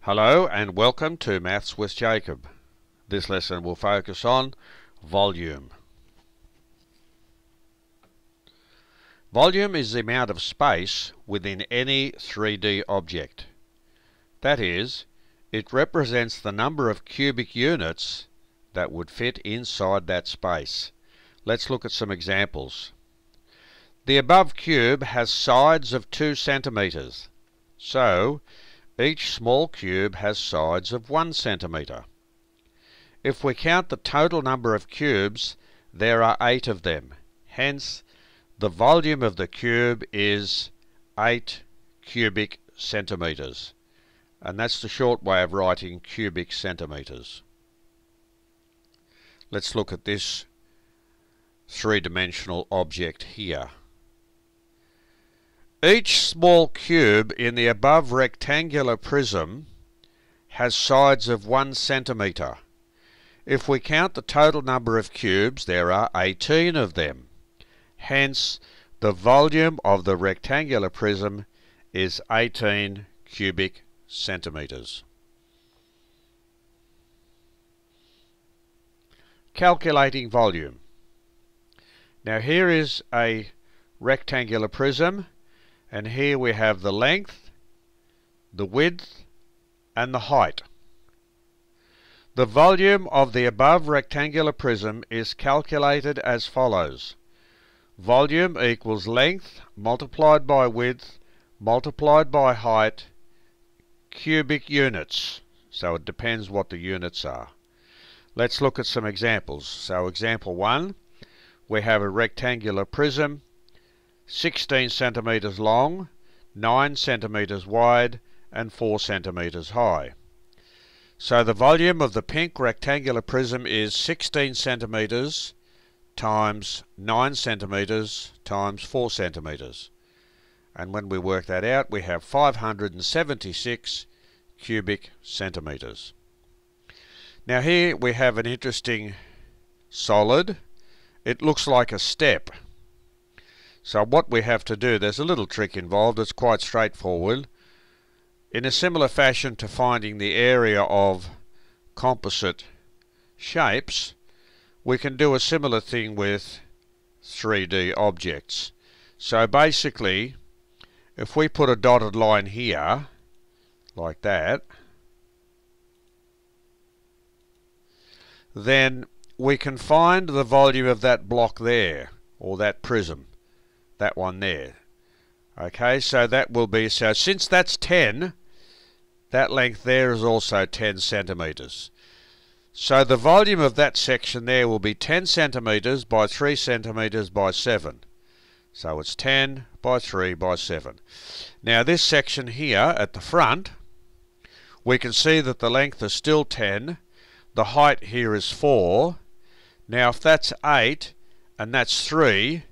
Hello and welcome to Maths with Jacob. This lesson will focus on volume. Volume is the amount of space within any 3D object. That is, it represents the number of cubic units that would fit inside that space. Let's look at some examples. The above cube has sides of 2 centimeters, so each small cube has sides of 1 centimeter. If we count the total number of cubes, there are 8 of them. Hence, the volume of the cube is 8 cubic centimeters. And that's the short way of writing cubic centimeters. Let's look at this three-dimensional object here. Each small cube in the above rectangular prism has sides of 1 centimeter. If we count the total number of cubes, there are 18 of them. Hence, the volume of the rectangular prism is 18 cubic centimeters. Calculating volume. Now here is a rectangular prism, and here we have the length, the width, and the height. The volume of the above rectangular prism is calculated as follows. Volume equals length multiplied by width multiplied by height, cubic units. So it depends what the units are. Let's look at some examples. So example 1, we have a rectangular prism, 16 centimeters long, 9 centimeters wide, and 4 centimeters high. So the volume of the pink rectangular prism is 16 centimeters times 9 centimeters times 4 centimeters. And when we work that out, we have 576 cubic centimeters. Now here we have an interesting solid. It looks like a step. So what we have to do, there's a little trick involved, it's quite straightforward. In a similar fashion to finding the area of composite shapes, we can do a similar thing with 3D objects. So basically, if we put a dotted line here, like that, then we can find the volume of that block there, or that prism. That one there. Okay, so that will be, so since that's 10, that length there is also 10 centimeters. So the volume of that section there will be 10 centimeters by 3 centimeters by 7. So it's 10 by 3 by 7. Now this section here at the front, we can see that the length is still 10. The height here is 4. Now if that's 8 and that's 3,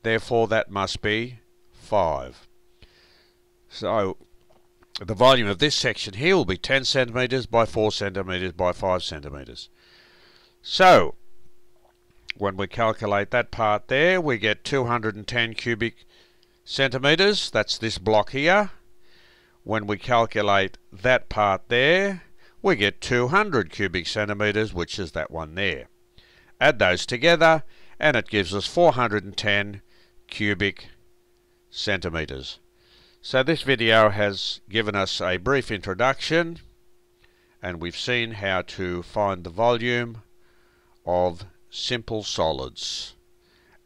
therefore that must be 5. So the volume of this section here will be 10 centimeters by 4 centimeters by 5 centimeters. So when we calculate that part there, we get 210 cubic centimeters. That's this block here. When we calculate that part there, we get 200 cubic centimeters, which is that one there. Add those together and it gives us 410 cubic centimeters. So this video has given us a brief introduction, and we've seen how to find the volume of simple solids.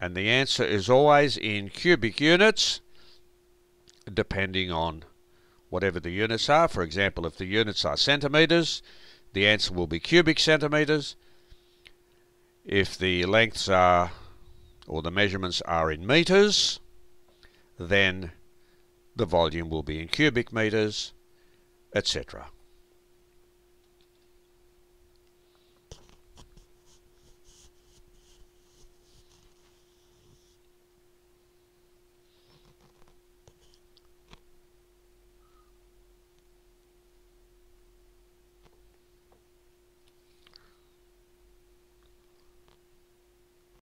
And the answer is always in cubic units, depending on whatever the units are. For example, if the units are centimeters, the answer will be cubic centimeters. If the lengths are, or the measurements are in meters, then the volume will be in cubic meters, etc.